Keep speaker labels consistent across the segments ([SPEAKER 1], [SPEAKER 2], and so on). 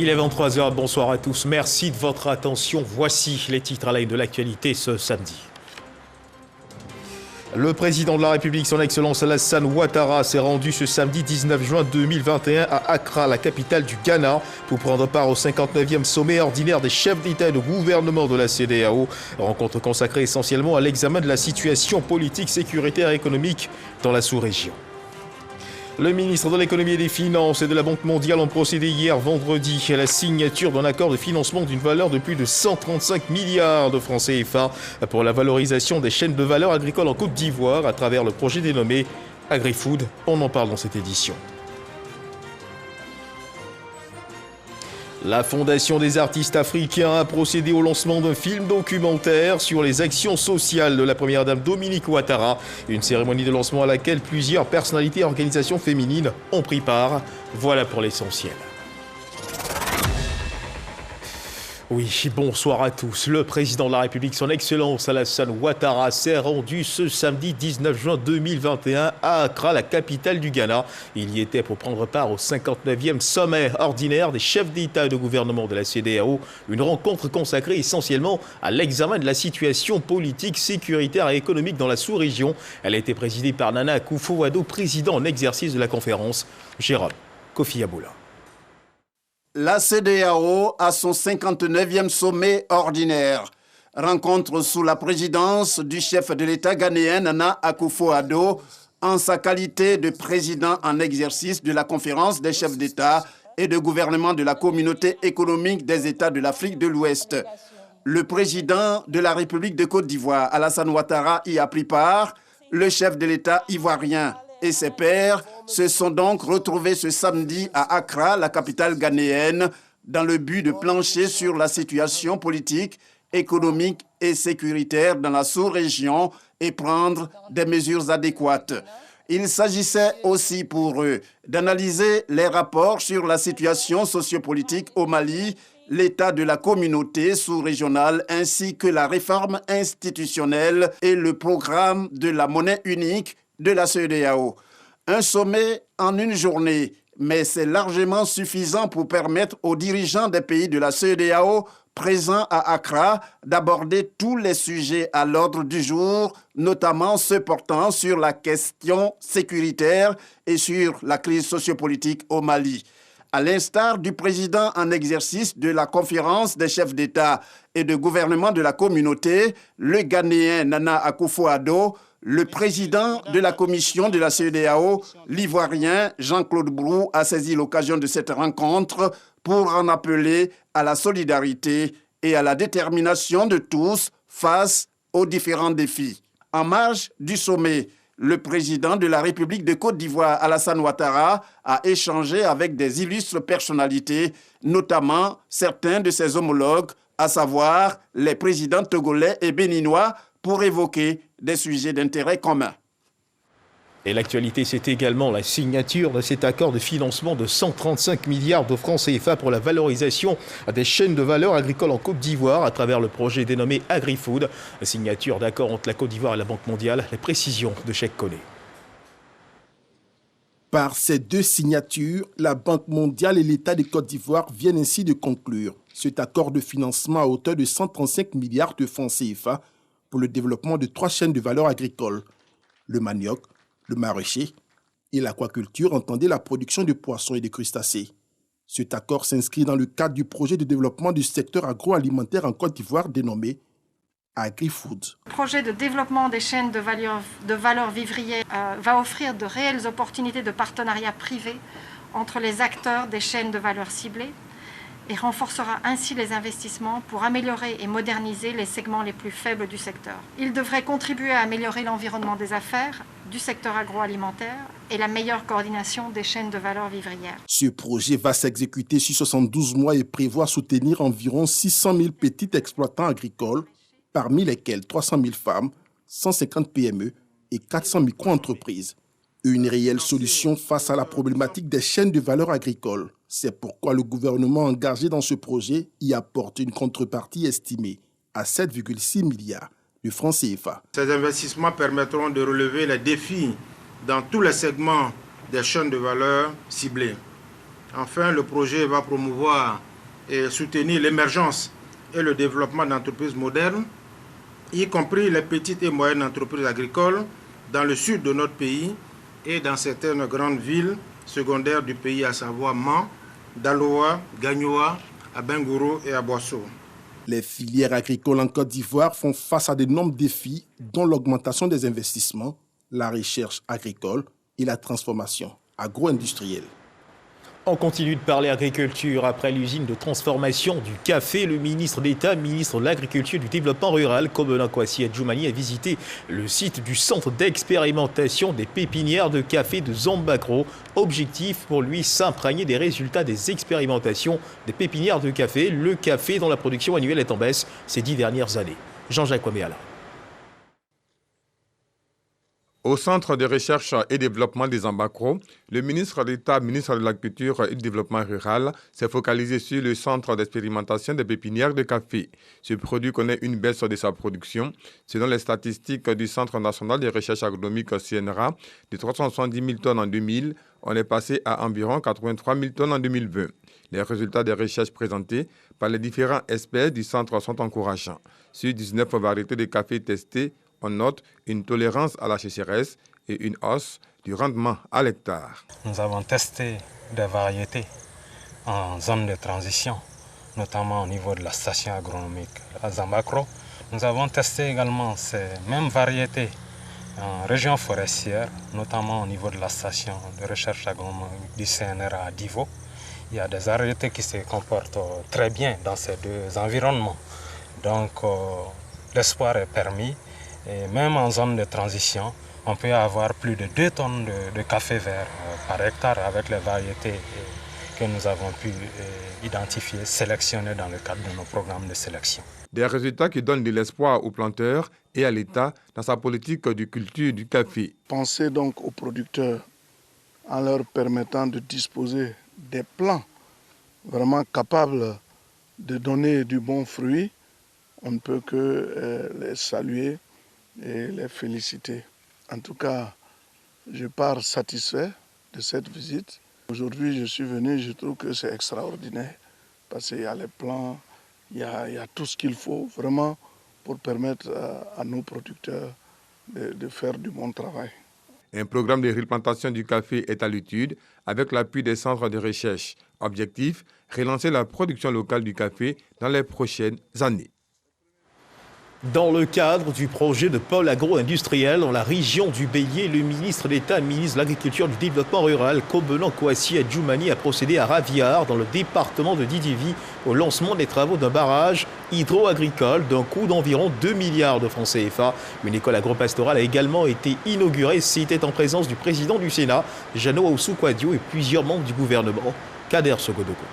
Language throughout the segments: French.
[SPEAKER 1] Il est 23h, bonsoir à tous. Merci de votre attention. Voici les titres à la une de l'actualité ce samedi. Le président de la République, son Excellence Alassane Ouattara, s'est rendu ce samedi 19 juin 2021 à Accra, la capitale du Ghana, pour prendre part au 59e sommet ordinaire des chefs d'État et de gouvernement de la CEDEAO. Rencontre consacrée essentiellement à l'examen de la situation politique, sécuritaire et économique dans la sous-région. Le ministre de l'économie et des finances et de la Banque mondiale ont procédé hier vendredi à la signature d'un accord de financement d'une valeur de plus de 135 milliards de francs CFA pour la valorisation des chaînes de valeur agricoles en Côte d'Ivoire à travers le projet dénommé AgriFood. On en parle dans cette édition. La Fondation des artistes africains a procédé au lancement d'un film documentaire sur les actions sociales de la première dame Dominique Ouattara. Une cérémonie de lancement à laquelle plusieurs personnalités et organisations féminines ont pris part. Voilà pour l'essentiel. Oui, bonsoir à tous. Le président de la République, son Excellence Alassane Ouattara, s'est rendu ce samedi 19 juin 2021 à Accra, la capitale du Ghana. Il y était pour prendre part au 59e sommet ordinaire des chefs d'État et de gouvernement de la CEDEAO, une rencontre consacrée essentiellement à l'examen de la situation politique, sécuritaire et économique dans la sous-région. Elle a été présidée par Nana Akufo-Addo, président en exercice de la conférence. Jérôme Kofi Aboula.
[SPEAKER 2] La CEDEAO a son 59e sommet ordinaire. Rencontre sous la présidence du chef de l'État ghanéen Nana Akufo-Addo en sa qualité de président en exercice de la conférence des chefs d'État et de gouvernement de la communauté économique des États de l'Afrique de l'Ouest. Le président de la République de Côte d'Ivoire, Alassane Ouattara, y a pris part. Le chef de l'État ivoirien et ses pairs se sont donc retrouvés ce samedi à Accra, la capitale ghanéenne, dans le but de plancher sur la situation politique, économique et sécuritaire dans la sous-région et prendre des mesures adéquates. Il s'agissait aussi pour eux d'analyser les rapports sur la situation sociopolitique au Mali, l'état de la communauté sous-régionale ainsi que la réforme institutionnelle et le programme de la monnaie unique de la CEDEAO. Un sommet en une journée, mais c'est largement suffisant pour permettre aux dirigeants des pays de la CEDEAO présents à Accra d'aborder tous les sujets à l'ordre du jour, notamment ceux portant sur la question sécuritaire et sur la crise sociopolitique au Mali. À l'instar du président en exercice de la conférence des chefs d'État et de gouvernement de la communauté, le Ghanéen Nana Akufo-Addo, le président de la commission de la CEDEAO, l'Ivoirien Jean-Claude Brou, a saisi l'occasion de cette rencontre pour en appeler à la solidarité et à la détermination de tous face aux différents défis. En marge du sommet, le président de la République de Côte d'Ivoire, Alassane Ouattara, a échangé avec des illustres personnalités, notamment certains de ses homologues, à savoir les présidents togolais et béninois, pour évoquer des sujets d'intérêt commun.
[SPEAKER 1] Et l'actualité, c'est également la signature de cet accord de financement de 135 milliards de francs CFA pour la valorisation des chaînes de valeur agricoles en Côte d'Ivoire à travers le projet dénommé AgriFood. La signature d'accord entre la Côte d'Ivoire et la Banque mondiale. Les précisions de Cheikh Koné.
[SPEAKER 3] Par ces deux signatures, la Banque mondiale et l'État de Côte d'Ivoire viennent ainsi de conclure cet accord de financement à hauteur de 135 milliards de francs CFA pour le développement de 3 chaînes de valeur agricoles, le manioc, le maraîcher et l'aquaculture, entendez la production de poissons et de crustacés. Cet accord s'inscrit dans le cadre du projet de développement du secteur agroalimentaire en Côte d'Ivoire dénommé AgriFood.
[SPEAKER 4] Le projet de développement des chaînes de valeur vivrière va offrir de réelles opportunités de partenariat privé entre les acteurs des chaînes de valeur ciblées et renforcera ainsi les investissements pour améliorer et moderniser les segments les plus faibles du secteur. Il devrait contribuer à améliorer l'environnement des affaires, du secteur agroalimentaire et la meilleure coordination des chaînes de valeur vivrière.
[SPEAKER 3] Ce projet va s'exécuter sur 72 mois et prévoit soutenir environ 600 000 petits exploitants agricoles, parmi lesquels 300 000 femmes, 150 PME et 400 micro-entreprises. Une réelle solution face à la problématique des chaînes de valeur agricoles. C'est pourquoi le gouvernement engagé dans ce projet y apporte une contrepartie estimée à 7,6 milliards de francs CFA.
[SPEAKER 5] Ces investissements permettront de relever les défis dans tous les segments des chaînes de valeur ciblées. Enfin, le projet va promouvoir et soutenir l'émergence et le développement d'entreprises modernes, y compris les petites et moyennes entreprises agricoles dans le sud de notre pays et dans certaines grandes villes secondaires du pays, à savoir Mans, Daloa, Gagnoa, à Bengouro et à Boisseau.
[SPEAKER 3] Les filières agricoles en Côte d'Ivoire font face à d'énormes défis, dont l'augmentation des investissements, la recherche agricole et la transformation agro-industrielle.
[SPEAKER 1] On continue de parler agriculture. Après l'usine de transformation du café, le ministre d'État, ministre de l'Agriculture et du Développement rural, Kobena Kwasi Adjoumani, a visité le site du centre d'expérimentation des pépinières de café de Zambakro. Objectif pour lui, s'imprégner des résultats des expérimentations des pépinières de café, le café dont la production annuelle est en baisse ces 10 dernières années. Jean-Jacques Waméala.
[SPEAKER 6] Au Centre de recherche et développement des Zambakro, le ministre d'État, ministre de l'Agriculture et du Développement rural, s'est focalisé sur le centre d'expérimentation des pépinières de café. Ce produit connaît une baisse de sa production. Selon les statistiques du Centre national de recherche agronomique CNRA, de 370 000 tonnes en 2000, on est passé à environ 83 000 tonnes en 2020. Les résultats des recherches présentées par les différents experts du centre sont encourageants. Sur 19 variétés de café testées, on note une tolérance à la sécheresse et une hausse du rendement à l'hectare.
[SPEAKER 7] Nous avons testé des variétés en zone de transition, notamment au niveau de la station agronomique à Zambakro. Nous avons testé également ces mêmes variétés en région forestière, notamment au niveau de la station de recherche agronomique du CNRA à Divo. Il y a des variétés qui se comportent très bien dans ces deux environnements. Donc l'espoir est permis. Et même en zone de transition, on peut avoir plus de 2 tonnes de café vert par hectare avec les variétés que nous avons pu identifier, sélectionner dans le cadre de nos programmes de sélection.
[SPEAKER 6] Des résultats qui donnent de l'espoir aux planteurs et à l'État dans sa politique de culture du café.
[SPEAKER 8] Pensez donc aux producteurs en leur permettant de disposer des plants vraiment capables de donner du bon fruit. On ne peut que les saluer et les féliciter. En tout cas, je pars satisfait de cette visite. Aujourd'hui, je suis venu, je trouve que c'est extraordinaire parce qu'il y a les plans, il y a tout ce qu'il faut vraiment pour permettre à nos producteurs de faire du bon travail.
[SPEAKER 6] Un programme de replantation du café est à l'étude avec l'appui des centres de recherche. Objectif, relancer la production locale du café dans les prochaines années.
[SPEAKER 1] Dans le cadre du projet de pôle agro-industriel dans la région du Bélier, le ministre d'État, ministre de l'Agriculture et du Développement rural, Kobena Kwasi Adjoumani, a procédé à Raviard, dans le département de Didivi, au lancement des travaux d'un barrage hydro-agricole d'un coût d'environ 2 milliards de francs CFA. Une école agro-pastorale a également été inaugurée. C'était en présence du président du Sénat, Jano Aousou-Kouadio, et plusieurs membres du gouvernement. Kader Sogodoko.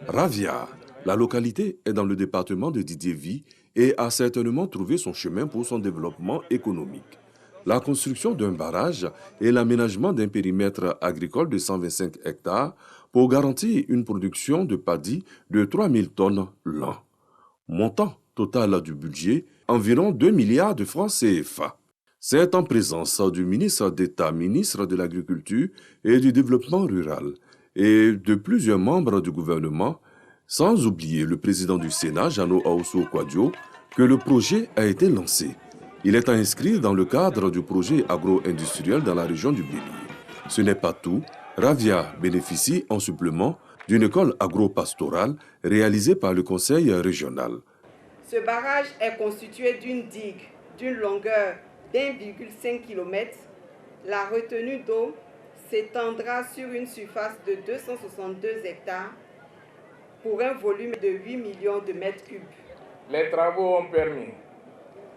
[SPEAKER 9] Raviard. La localité est dans le département de Didiévi et a certainement trouvé son chemin pour son développement économique. La construction d'un barrage et l'aménagement d'un périmètre agricole de 125 hectares pour garantir une production de paddy de 3000 tonnes l'an. Montant total du budget, environ 2 milliards de francs CFA. C'est en présence du ministre d'État, ministre de l'Agriculture et du Développement rural et de plusieurs membres du gouvernement, sans oublier le président du Sénat, Jano Aousou-Kouadio, que le projet a été lancé. Il est à inscrire dans le cadre du projet agro-industriel dans la région du Bélier. Ce n'est pas tout. Raviard bénéficie en supplément d'une école agro-pastorale réalisée par le conseil régional.
[SPEAKER 10] Ce barrage est constitué d'une digue d'une longueur d'1,5 km. La retenue d'eau s'étendra sur une surface de 262 hectares pour un volume de 8 millions de mètres cubes.
[SPEAKER 11] Les travaux ont permis,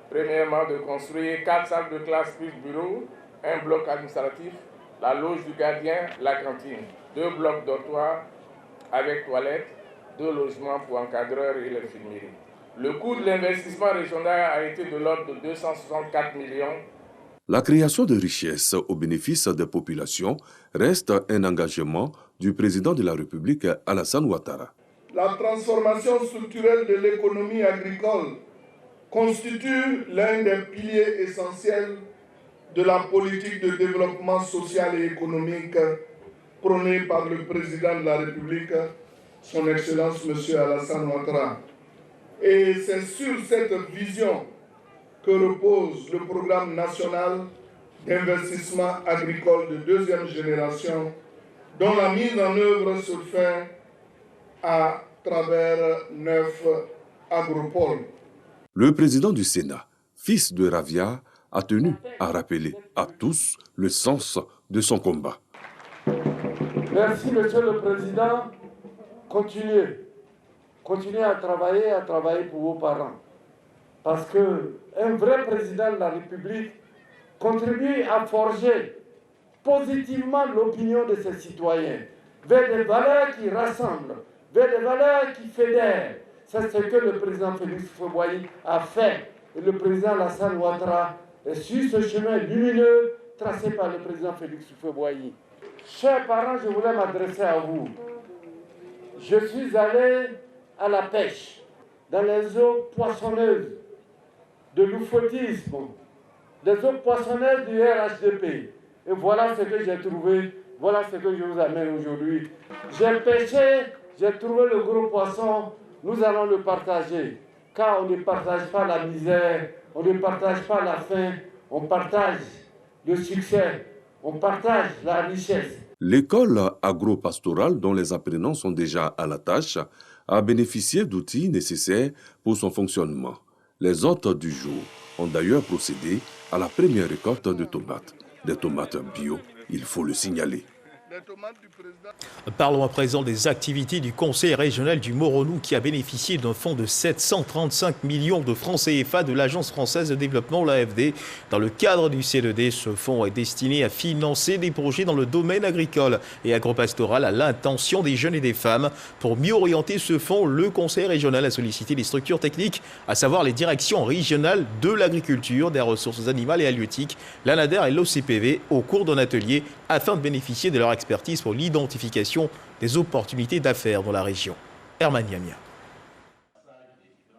[SPEAKER 11] premièrement, de construire 4 salles de classe plus bureaux, un bloc administratif, la loge du gardien, la cantine, 2 blocs dortoirs avec toilettes, 2 logements pour encadreurs et l'infirmerie. Le coût de l'investissement régional a été de l'ordre de 264 millions.
[SPEAKER 9] La création de richesses au bénéfice des populations reste un engagement du président de la République, Alassane Ouattara.
[SPEAKER 8] La transformation structurelle de l'économie agricole constitue l'un des piliers essentiels de la politique de développement social et économique prônée par le président de la République, son Excellence M. Alassane Ouattara. Et c'est sur cette vision que repose le programme national d'investissement agricole de deuxième génération, dont la mise en œuvre se fait à travers 9 agropoles.
[SPEAKER 9] Le président du Sénat, fils de Ravia, a tenu à rappeler à tous le sens de son combat.
[SPEAKER 12] Merci, Monsieur le Président. Continuez à travailler pour vos parents. Parce qu'un vrai président de la République contribue à forger positivement l'opinion de ses citoyens vers des valeurs qui rassemblent, vers des valeurs qui fédèrent. C'est ce que le président Félix Houphouët-Boigny a fait. Et le président Alassane Ouattara est sur ce chemin lumineux tracé par le président Félix Houphouët-Boigny. Chers parents, je voulais m'adresser à vous. Je suis allé à la pêche, dans les eaux poissonneuses de l'oufoutisme, des eaux poissonneuses du RHDP. Et voilà ce que j'ai trouvé, voilà ce que je vous amène aujourd'hui. J'ai pêché, j'ai trouvé le gros poisson, nous allons le partager. Car on ne partage pas la misère, on ne partage pas la faim, on partage le succès, on partage la richesse.
[SPEAKER 9] L'école agro-pastorale, dont les apprenants sont déjà à la tâche, a bénéficié d'outils nécessaires pour son fonctionnement. Les hôtes du jour ont d'ailleurs procédé à la première récolte de tomates. Des tomates bio, il faut le signaler.
[SPEAKER 1] Parlons à présent des activités du Conseil régional du Moronou qui a bénéficié d'un fonds de 735 millions de francs CFA de l'Agence française de développement, l'AFD. Dans le cadre du CDD, ce fonds est destiné à financer des projets dans le domaine agricole et agropastoral à l'intention des jeunes et des femmes. Pour mieux orienter ce fonds, le Conseil régional a sollicité les structures techniques, à savoir les directions régionales de l'agriculture, des ressources animales et halieutiques, l'ANADER et l'OCPV, au cours d'un atelier afin de bénéficier de leur expertise pour l'identification des opportunités d'affaires dans la région. Herman Yamia.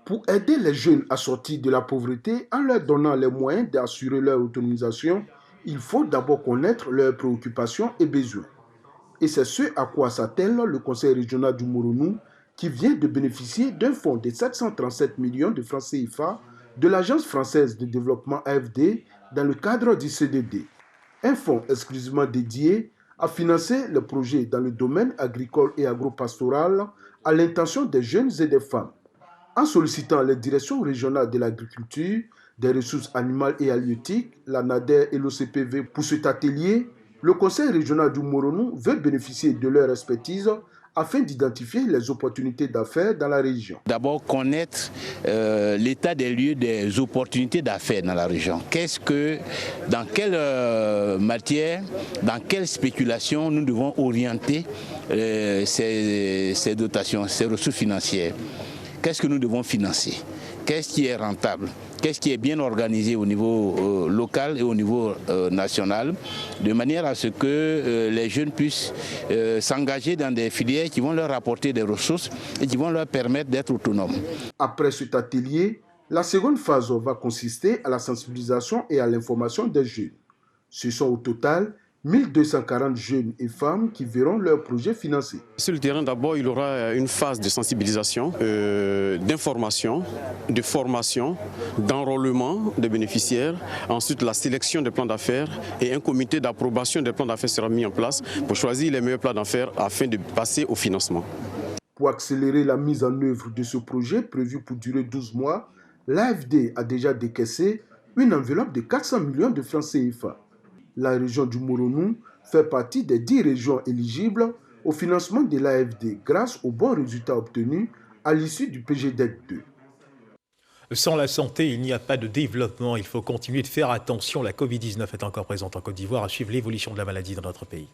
[SPEAKER 3] Pour aider les jeunes à sortir de la pauvreté en leur donnant les moyens d'assurer leur autonomisation, il faut d'abord connaître leurs préoccupations et besoins. Et c'est ce à quoi s'attelle le Conseil régional du Moronou qui vient de bénéficier d'un fonds de 737 millions de francs CFA de l'Agence française de développement AFD dans le cadre du CDD. Un fonds exclusivement dédié à financer le projet dans le domaine agricole et agropastoral à l'intention des jeunes et des femmes. En sollicitant les directions régionales de l'agriculture, des ressources animales et halieutiques, la NADER et l'OCPV pour cet atelier, le Conseil régional du Moronou veut bénéficier de leur expertise afin d'identifier les opportunités d'affaires dans la région.
[SPEAKER 13] D'abord, connaître l'état des lieux des opportunités d'affaires dans la région. Dans quelle matière, dans quelle spéculation nous devons orienter ces dotations, ces ressources financières. Qu'est-ce que nous devons financer? Qu'est-ce qui est rentable? Qu'est-ce qui est bien organisé au niveau local et au niveau national, de manière à ce que les jeunes puissent s'engager dans des filières qui vont leur apporter des ressources et qui vont leur permettre d'être autonomes.
[SPEAKER 3] Après cet atelier, la seconde phase va consister à la sensibilisation et à l'information des jeunes. Ce sont au total 1240 jeunes et femmes qui verront leurs projets financés.
[SPEAKER 14] Sur le terrain, d'abord, il y aura une phase de sensibilisation, d'information, de formation, d'enrôlement des bénéficiaires. Ensuite, la sélection des plans d'affaires et un comité d'approbation des plans d'affaires sera mis en place pour choisir les meilleurs plans d'affaires afin de passer au financement.
[SPEAKER 3] Pour accélérer la mise en œuvre de ce projet prévu pour durer 12 mois, l'AFD a déjà décaissé une enveloppe de 400 millions de francs CFA. La région du Moronou fait partie des 10 régions éligibles au financement de l'AFD grâce aux bons résultats obtenus à l'issue du PGDED 2.
[SPEAKER 1] Sans la santé, il n'y a pas de développement. Il faut continuer de faire attention. La Covid-19 est encore présente en Côte d'Ivoire, à suivre l'évolution de la maladie dans notre pays.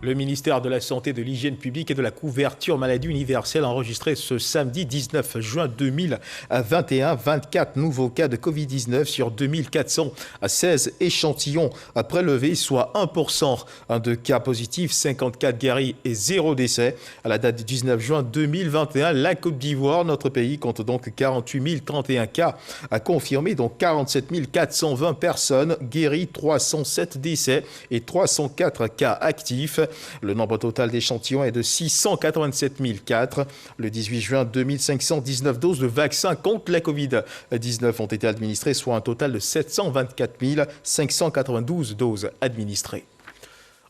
[SPEAKER 1] Le ministère de la Santé, de l'Hygiène publique et de la couverture maladie universelle a enregistré ce samedi 19 juin 2021 24 nouveaux cas de Covid-19 sur 2416 échantillons prélevés, soit 1% de cas positifs, 54 guéris et 0 décès. À la date du 19 juin 2021, la Côte d'Ivoire, notre pays, compte donc 48 031 cas confirmés, dont 47 420 personnes guéries, 307 décès et 304 cas actifs. Le nombre total d'échantillons est de 687 004. Le 18 juin, 2519 doses de vaccins contre la Covid-19 ont été administrées, soit un total de 724 592 doses administrées.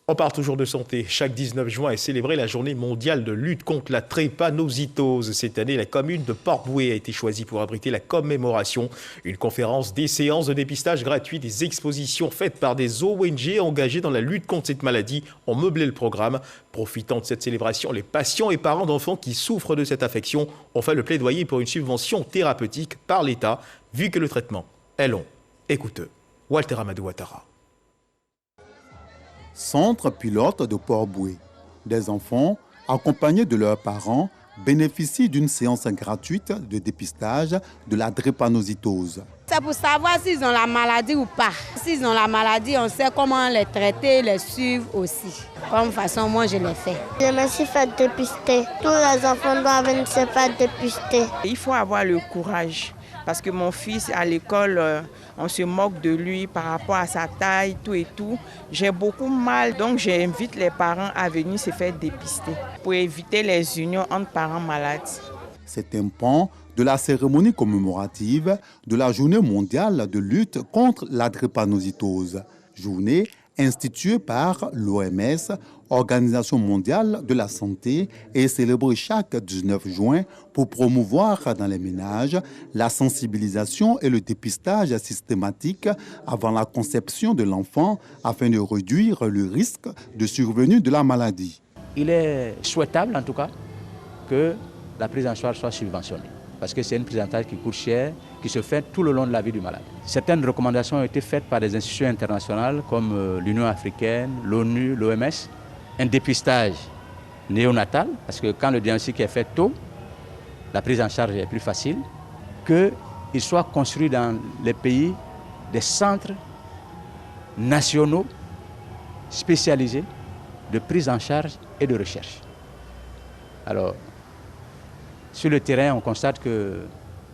[SPEAKER 1] On parle toujours de santé. Chaque 19 juin est célébrée la journée mondiale de lutte contre la drépanocytose. Cette année, la commune de Port-Bouët a été choisie pour abriter la commémoration. Une conférence, des séances de dépistage gratuits, des expositions faites par des ONG engagées dans la lutte contre cette maladie ont meublé le programme. Profitant de cette célébration, les patients et parents d'enfants qui souffrent de cette affection ont fait le plaidoyer pour une subvention thérapeutique par l'État, vu que le traitement est long et coûteux. Walter Amadou Ouattara.
[SPEAKER 15] Centre pilote de Port-Bouët. Des enfants, accompagnés de leurs parents, bénéficient d'une séance gratuite de dépistage de la drépanocytose.
[SPEAKER 16] C'est pour savoir s'ils ont la maladie ou pas. S'ils ont la maladie, on sait comment les traiter, les suivre aussi. Comme façon, moi, je l'ai fait.
[SPEAKER 17] Je me suis fait dépister. Tous les enfants doivent venir se faire dépister.
[SPEAKER 18] Il faut avoir le courage. Parce que mon fils, à l'école, on se moque de lui par rapport à sa taille, tout et tout. J'ai beaucoup mal, donc j'invite les parents à venir se faire dépister pour éviter les unions entre parents malades.
[SPEAKER 15] C'est un pan de la cérémonie commémorative de la Journée mondiale de lutte contre la drépanocytose. Journée instituée par l'OMS, Organisation mondiale de la santé, et célébrée chaque 19 juin pour promouvoir dans les ménages la sensibilisation et le dépistage systématique avant la conception de l'enfant afin de réduire le risque de survenue de la maladie.
[SPEAKER 19] Il est souhaitable en tout cas que la prise en charge soit subventionnée parce que c'est une prise en charge qui coûte cher, qui se fait tout le long de la vie du malade. Certaines recommandations ont été faites par des institutions internationales comme l'Union africaine, l'ONU, l'OMS. Un dépistage néonatal, parce que quand le diagnostic est fait tôt, la prise en charge est plus facile, qu'il soit construit dans les pays des centres nationaux spécialisés de prise en charge et de recherche. Alors, sur le terrain, on constate que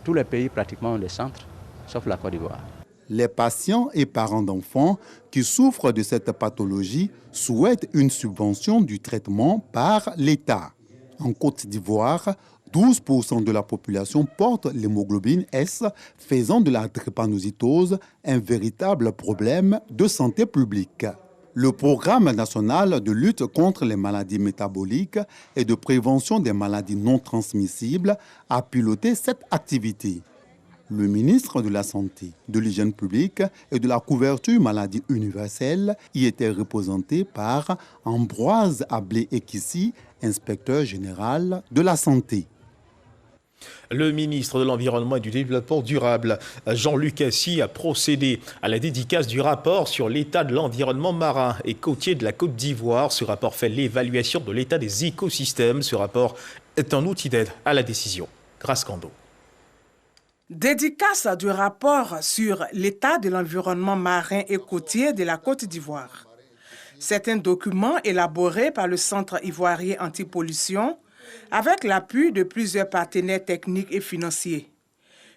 [SPEAKER 19] tous les pays pratiquement ont des centres, sauf la Côte d'Ivoire.
[SPEAKER 15] Les patients et parents d'enfants qui souffrent de cette pathologie souhaitent une subvention du traitement par l'État. En Côte d'Ivoire, 12% de la population porte l'hémoglobine S, faisant de la drépanocytose un véritable problème de santé publique. Le programme national de lutte contre les maladies métaboliques et de prévention des maladies non transmissibles a piloté cette activité. Le ministre de la Santé, de l'Hygiène publique et de la couverture maladie universelle y était représenté par Ambroise Ablé-Ekissi, inspecteur général de la Santé.
[SPEAKER 1] Le ministre de l'Environnement et du Développement durable, Jean-Luc Assy, a procédé à la dédicace du rapport sur l'état de l'environnement marin et côtier de la Côte d'Ivoire. Ce rapport fait l'évaluation de l'état des écosystèmes. Ce rapport est un outil d'aide à la décision. Grâce Kando.
[SPEAKER 20] Dédicace du rapport sur l'état de l'environnement marin et côtier de la Côte d'Ivoire. C'est un document élaboré par le Centre ivoirien anti-pollution avec l'appui de plusieurs partenaires techniques et financiers.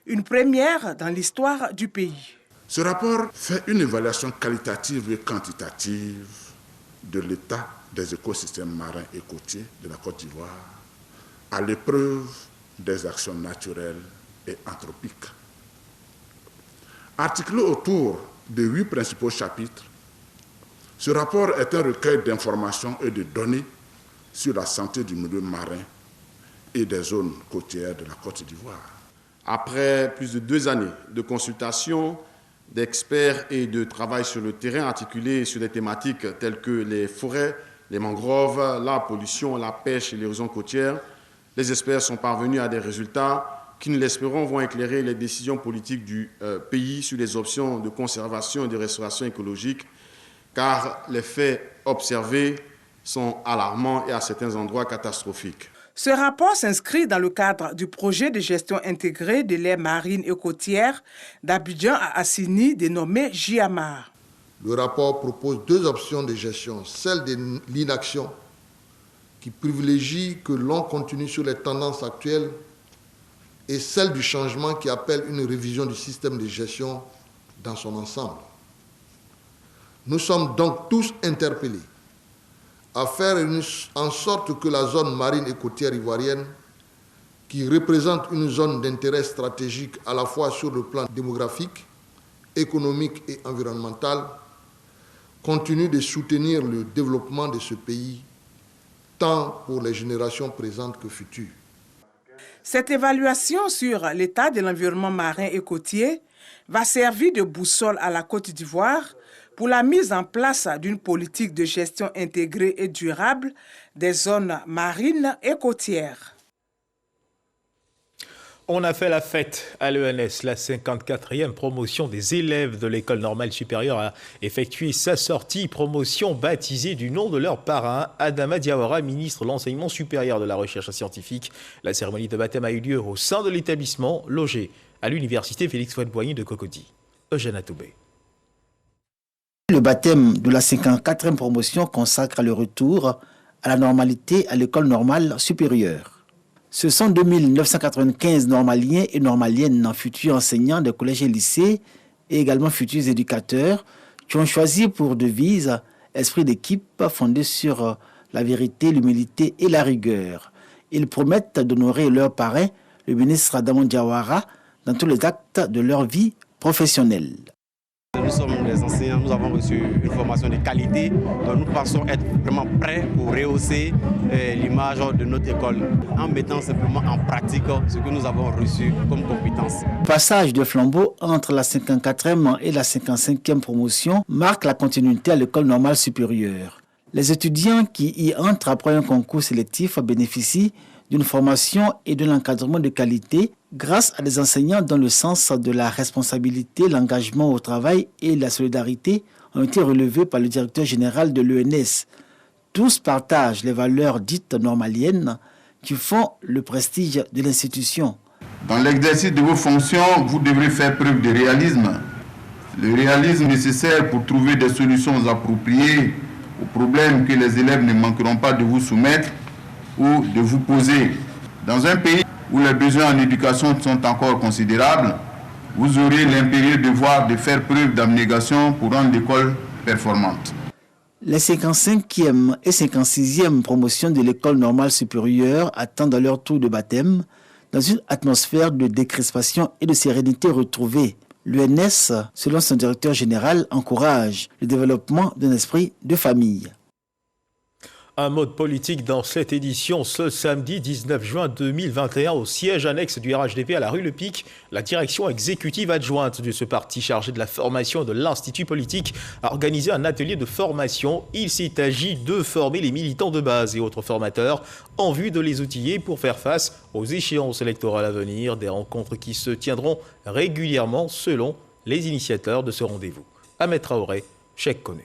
[SPEAKER 20] Une première dans l'histoire du pays.
[SPEAKER 21] Ce rapport fait une évaluation qualitative et quantitative de l'état des écosystèmes marins et côtiers de la Côte d'Ivoire à l'épreuve des actions naturelles et anthropiques. Articulé autour de 8 principaux chapitres, ce rapport est un recueil d'informations et de données sur la santé du milieu marin et des zones côtières de la Côte d'Ivoire.
[SPEAKER 22] Après plus de 2 années de consultation, d'experts et de travail sur le terrain articulé sur des thématiques telles que les forêts, les mangroves, la pollution, la pêche et l'érosion côtière, les experts sont parvenus à des résultats qui, nous l'espérons, vont éclairer les décisions politiques du pays sur les options de conservation et de restauration écologique, car les faits observés sont alarmants et à certains endroits catastrophiques.
[SPEAKER 20] Ce rapport s'inscrit dans le cadre du projet de gestion intégrée des l'aire marine et côtière d'Abidjan à Assini, dénommé JAMAR.
[SPEAKER 2] Le rapport propose 2 options de gestion, celle de l'inaction, qui privilégie que l'on continue sur les tendances actuelles, et celle du changement qui appelle une révision du système de gestion dans son ensemble. Nous sommes donc tous interpellés à faire en sorte que la zone marine et côtière ivoirienne, qui représente une zone d'intérêt stratégique à la fois sur le plan démographique, économique et environnemental, continue de soutenir le développement de ce pays, tant pour les générations présentes que futures.
[SPEAKER 20] Cette évaluation sur l'état de l'environnement marin et côtier va servir de boussole à la Côte d'Ivoire pour la mise en place d'une politique de gestion intégrée et durable des zones marines et côtières.
[SPEAKER 1] On a fait la fête à l'ENS. La 54e promotion des élèves de l'école normale supérieure a effectué sa sortie. Promotion baptisée du nom de leur parrain, Adama Diawara, ministre de l'Enseignement supérieur de la Recherche scientifique. La cérémonie de baptême a eu lieu au sein de l'établissement logé à l'université Félix-Houphouët-Boigny de Cocody. Eugène Atoubé.
[SPEAKER 4] Le baptême de la 54e promotion consacre le retour à la normalité à l'école normale supérieure. Ce sont 2995 normaliens et normaliennes, futurs enseignants de collèges et lycées et également futurs éducateurs qui ont choisi pour devise esprit d'équipe fondé sur la vérité, l'humilité et la rigueur. Ils promettent d'honorer leur parrain, le ministre Adama Diawara, dans tous les actes de leur vie professionnelle.
[SPEAKER 23] Nous sommes les enseignants, nous avons reçu une formation de qualité, donc nous pensons être vraiment prêts pour rehausser l'image de notre école en mettant simplement en pratique ce que nous avons reçu comme compétences.
[SPEAKER 4] Passage de flambeau entre la 54e et la 55e promotion marque la continuité à l'école normale supérieure. Les étudiants qui y entrent après un concours sélectif bénéficient d'une formation et de l'encadrement de qualité grâce à des enseignants dont le sens de la responsabilité, l'engagement au travail et la solidarité ont été relevés par le directeur général de l'ENS. Tous partagent les valeurs dites normaliennes qui font le prestige de l'institution.
[SPEAKER 24] Dans l'exercice de vos fonctions, vous devrez faire preuve de réalisme. Le réalisme nécessaire pour trouver des solutions appropriées aux problèmes que les élèves ne manqueront pas de vous soumettre ou de vous poser. Dans un pays où les besoins en éducation sont encore considérables, vous aurez l'impérieux devoir de faire preuve d'abnégation pour rendre l'école performante.
[SPEAKER 4] Les 55e et 56e promotions de l'école normale supérieure attendent à leur tour de baptême dans une atmosphère de décrispation et de sérénité retrouvée. L'ENS, selon son directeur général, encourage le développement d'un esprit de famille.
[SPEAKER 1] Un mode politique dans cette édition ce samedi 19 juin 2021 au siège annexe du RHDP à la rue Le Pic. La direction exécutive adjointe de ce parti chargé de la formation de l'Institut politique a organisé un atelier de formation. Il s'est agi de former les militants de base et autres formateurs en vue de les outiller pour faire face aux échéances électorales à venir. Des rencontres qui se tiendront régulièrement selon les initiateurs de ce rendez-vous. Ahmed Traoré, Cheikh Koné.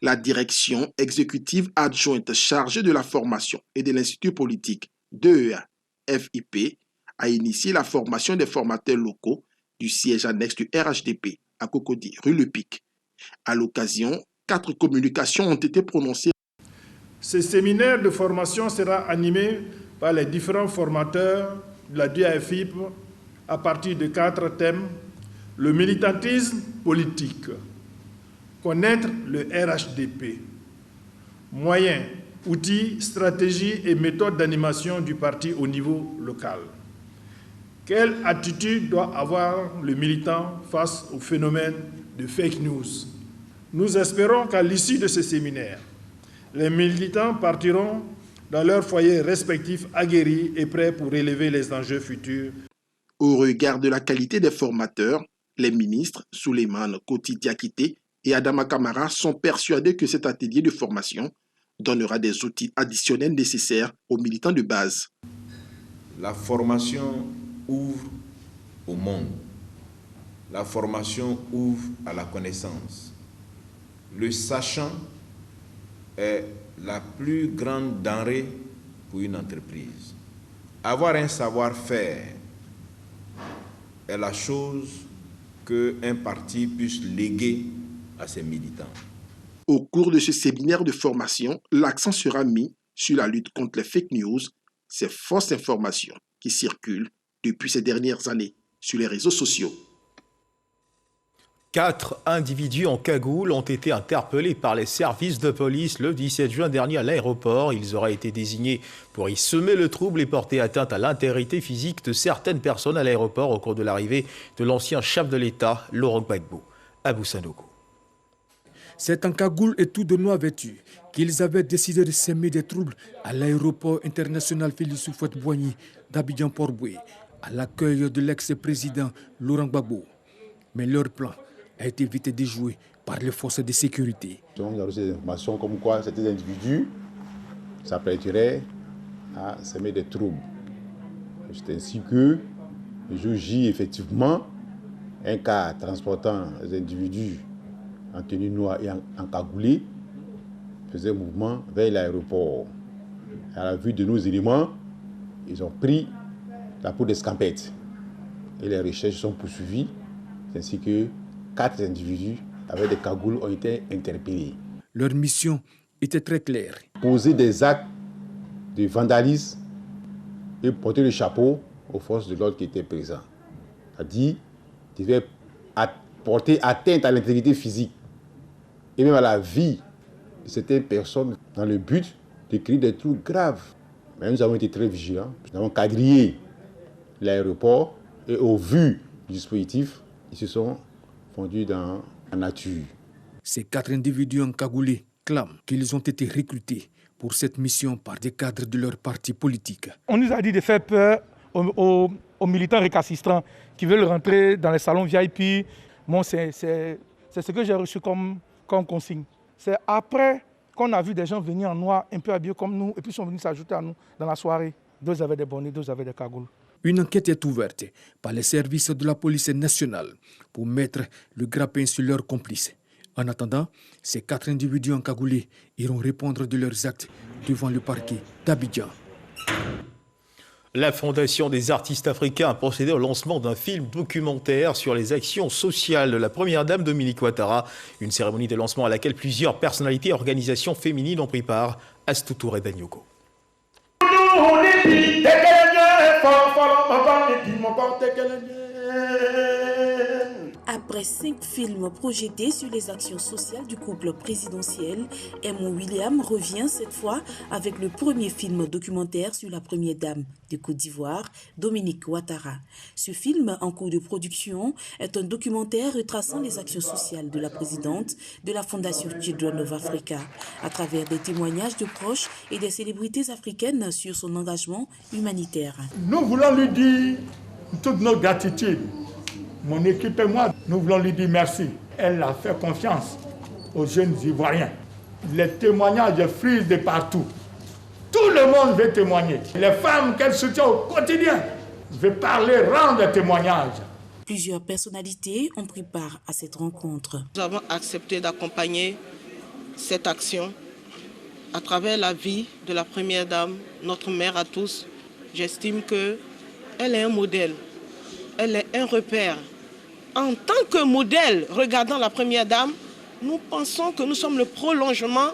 [SPEAKER 3] La direction exécutive adjointe chargée de la formation et de l'Institut politique DEA-FIP a initié la formation des formateurs locaux du siège annexe du RHDP à Cocody, rue Le Pic. À l'occasion, 4 communications ont été prononcées.
[SPEAKER 5] Ce séminaire de formation sera animé par les différents formateurs de la DEA-FIP à partir de 4 thèmes. Le militantisme politique. Connaître le RHDP, moyens, outils, stratégies et méthodes d'animation du parti au niveau local. Quelle attitude doit avoir le militant face au phénomène de fake news? Nous espérons qu'à l'issue de ce séminaire, les militants partiront dans leurs foyers respectifs aguerris et prêts pour relever les enjeux futurs.
[SPEAKER 3] Au regard de la qualité des formateurs, les ministres Souleymane Koti Diakité et Adama Kamara sont persuadés que cet atelier de formation donnera des outils additionnels nécessaires aux militants de base.
[SPEAKER 25] La formation ouvre au monde. La formation ouvre à la connaissance. Le sachant est la plus grande denrée pour une entreprise. Avoir un savoir-faire est la chose qu'un parti puisse léguer à ses militants.
[SPEAKER 3] Au cours de ce séminaire de formation, l'accent sera mis sur la lutte contre les fake news, ces fausses informations qui circulent depuis ces dernières années sur les réseaux sociaux.
[SPEAKER 1] 4 individus en cagoule ont été interpellés par les services de police le 17 juin dernier à l'aéroport. Ils auraient été désignés pour y semer le trouble et porter atteinte à l'intégrité physique de certaines personnes à l'aéroport au cours de l'arrivée de l'ancien chef de l'État, Laurent Gbagbo, à Boussanogo.
[SPEAKER 6] C'est en cagoule et tout de noir vêtu qu'ils avaient décidé de semer des troubles à l'aéroport international Félix Houphouët-Boigny d'Abidjan-Port-Boué, à l'accueil de l'ex-président Laurent Gbagbo. Mais leur plan a été vite déjoué par les forces de sécurité.
[SPEAKER 7] On a reçu des informations comme quoi certains individus s'apprêteraient à semer des troubles. C'est ainsi que, le jour J, effectivement, un cas transportant des individus en tenue noire et en cagoulé faisait mouvement vers l'aéroport. À la vue de nos éléments, ils ont pris la peau d'escampette et les recherches sont poursuivies, ainsi que 4 individus avec des cagoules ont été interpellés.
[SPEAKER 6] Leur mission était très claire.
[SPEAKER 7] Poser des actes de vandalisme et porter le chapeau aux forces de l'ordre qui étaient présentes. C'est-à-dire qu'ils devaient porter atteinte à l'intégrité physique et même à la vie de certaines personnes dans le but de créer des troubles graves. Mais nous avons été très vigilants. Nous avons quadrillé l'aéroport et au vu du dispositif, ils se sont fondus dans la nature.
[SPEAKER 6] Ces 4 individus encagoulés clament qu'ils ont été recrutés pour cette mission par des cadres de leur parti politique.
[SPEAKER 8] On nous a dit de faire peur aux militants récalcitrants qui veulent rentrer dans les salons VIP. Bon, c'est ce que j'ai reçu comme consigne. C'est après qu'on a vu des gens venir en noir, un peu habillés comme nous, et puis ils sont venus s'ajouter à nous dans la soirée. 2 avaient des bonnets, 2 avaient des cagoules.
[SPEAKER 6] Une enquête est ouverte par les services de la police nationale pour mettre le grappin sur leurs complices. En attendant, ces 4 individus encagoulés iront répondre de leurs actes devant le parquet d'Abidjan.
[SPEAKER 1] La Fondation des artistes africains a procédé au lancement d'un film documentaire sur les actions sociales de la première dame Dominique Ouattara. Une cérémonie de lancement à laquelle plusieurs personnalités et organisations féminines ont pris part. Astou Touré Danyogo.
[SPEAKER 10] Après 5 films projetés sur les actions sociales du couple présidentiel, Aimon William revient cette fois avec le premier film documentaire sur la première dame de Côte d'Ivoire, Dominique Ouattara. Ce film, en cours de production, est un documentaire retraçant les actions sociales de la présidente de la Fondation Children of Africa, à travers des témoignages de proches et des célébrités africaines sur son engagement humanitaire.
[SPEAKER 11] Nous voulons lui dire toute notre gratitude. Mon équipe et moi, nous voulons lui dire merci. Elle a fait confiance aux jeunes Ivoiriens. Les témoignages frisent de partout. Tout le monde veut témoigner. Les femmes qu'elle soutient au quotidien veulent parler, rendre témoignage.
[SPEAKER 10] Plusieurs personnalités ont pris part à cette rencontre.
[SPEAKER 26] Nous avons accepté d'accompagner cette action à travers la vie de la première dame, notre mère à tous. J'estime qu'elle est un modèle, elle est un repère. En tant que modèle, regardant la première dame, nous pensons que nous sommes le prolongement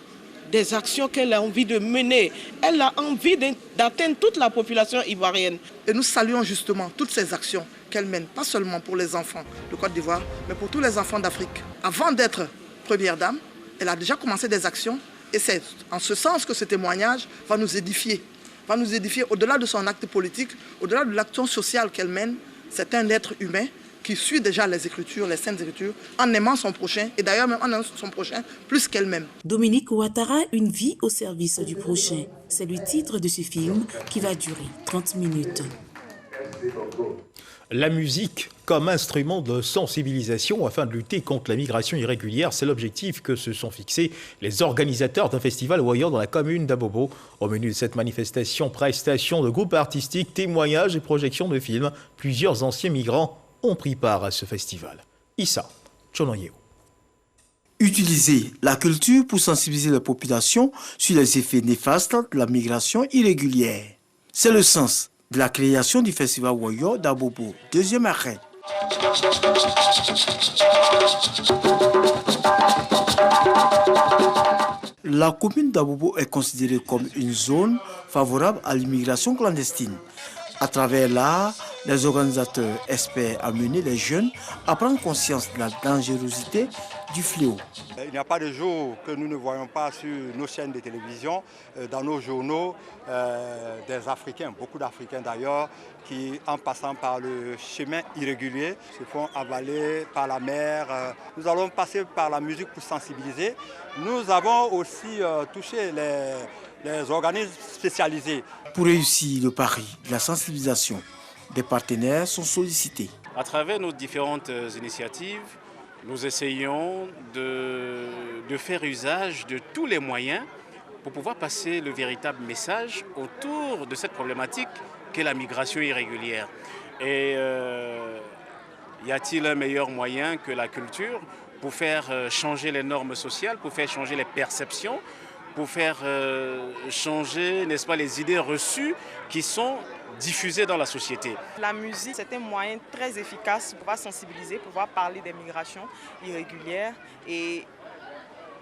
[SPEAKER 26] des actions qu'elle a envie de mener. Elle a envie d'atteindre toute la population ivoirienne.
[SPEAKER 27] Et nous saluons justement toutes ces actions qu'elle mène, pas seulement pour les enfants de Côte d'Ivoire, mais pour tous les enfants d'Afrique. Avant d'être première dame, elle a déjà commencé des actions et c'est en ce sens que ce témoignage va nous édifier. Va nous édifier au-delà de son acte politique, au-delà de l'action sociale qu'elle mène. C'est un être humain qui suit déjà les Écritures, les Saintes Écritures, en aimant son prochain, et d'ailleurs même en aimant son prochain plus qu'elle-même.
[SPEAKER 10] Dominique Ouattara, une vie au service du prochain. C'est le titre de ce film qui va durer 30 minutes.
[SPEAKER 1] La musique comme instrument de sensibilisation afin de lutter contre la migration irrégulière, c'est l'objectif que se sont fixés les organisateurs d'un festival voyant dans la commune d'Abobo. Au menu de cette manifestation, prestations de groupes artistiques, témoignages et projections de films, plusieurs anciens migrants ont pris part à ce festival. Issa Chonoyeo.
[SPEAKER 4] Utiliser la culture pour sensibiliser la population sur les effets néfastes de la migration irrégulière. C'est le sens de la création du Festival Woyo d'Abobo, deuxième arrêt. La commune d'Abobo est considérée comme une zone favorable à l'immigration clandestine. À travers l'art, les organisateurs espèrent amener les jeunes à prendre conscience de la dangerosité du fléau.
[SPEAKER 9] Il n'y a pas de jour que nous ne voyons pas sur nos chaînes de télévision, dans nos journaux, des Africains, beaucoup d'Africains d'ailleurs, qui, en passant par le chemin irrégulier, se font avaler par la mer. Nous allons passer par la musique pour sensibiliser. Nous avons aussi touché les organismes spécialisés.
[SPEAKER 4] Pour réussir le pari de la sensibilisation, des partenaires sont sollicités.
[SPEAKER 12] À travers nos différentes initiatives, nous essayons de faire usage de tous les moyens pour pouvoir passer le véritable message autour de cette problématique qu'est la migration irrégulière. Et y a-t-il un meilleur moyen que la culture pour faire changer les normes sociales, pour faire changer les perceptions, pour faire changer, n'est-ce pas, les idées reçues qui sont diffusées dans la société.
[SPEAKER 13] La musique, c'est un moyen très efficace pour pouvoir sensibiliser, pour pouvoir parler des migrations irrégulières. Et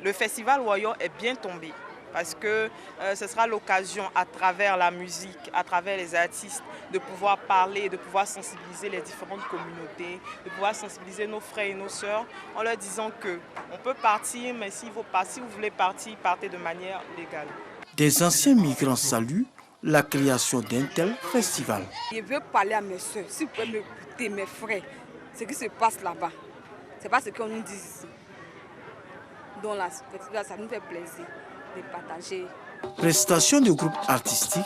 [SPEAKER 13] le festival Woyo est bien tombé parce que ce sera l'occasion, à travers la musique, à travers les artistes, de pouvoir parler, de pouvoir sensibiliser les différentes communautés, de pouvoir sensibiliser nos frères et nos sœurs en leur disant qu'on peut partir, mais si vous voulez partir, partez de manière légale.
[SPEAKER 4] Des anciens migrants saluent la création d'un tel festival.
[SPEAKER 14] Je veux parler à mes sœurs, si vous pouvez m'écouter, mes frères, ce qui se passe là-bas. Ce n'est pas ce qu'on nous dit ici. Donc la festival, ça nous fait plaisir de partager.
[SPEAKER 4] Prestations de groupes artistiques,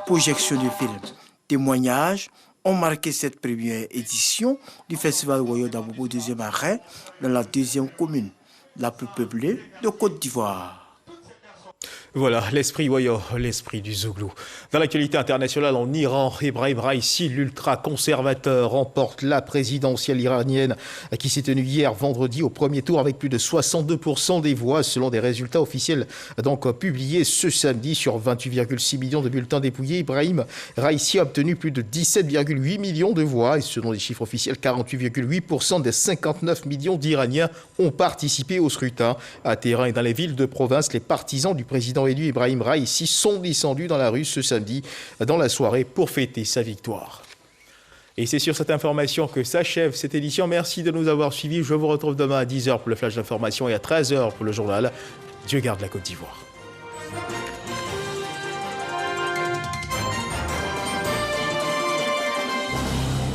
[SPEAKER 4] projections de films, témoignages ont marqué cette première édition du Festival Woyo d'Abobo deuxième arrêt dans la deuxième commune, la plus peuplée de Côte d'Ivoire.
[SPEAKER 1] Voilà, l'esprit Woyo, l'esprit du Zouglou. Dans l'actualité internationale, en Iran, Ebrahim Raïssi, l'ultra-conservateur, remporte la présidentielle iranienne qui s'est tenue hier vendredi au premier tour avec plus de 62% des voix selon des résultats officiels donc publiés ce samedi sur 28,6 millions de bulletins dépouillés. Ebrahim Raïssi a obtenu plus de 17,8 millions de voix et selon les chiffres officiels, 48,8% des 59 millions d'Iraniens ont participé au scrutin. À Téhéran et dans les villes de province, les partisans du président élu Ebrahim Raïssi sont descendus dans la rue ce samedi dans la soirée pour fêter sa victoire. Et c'est sur cette information que s'achève cette édition. Merci de nous avoir suivis. Je vous retrouve demain à 10h pour le flash d'information et à 13h pour le journal. Dieu garde la Côte d'Ivoire.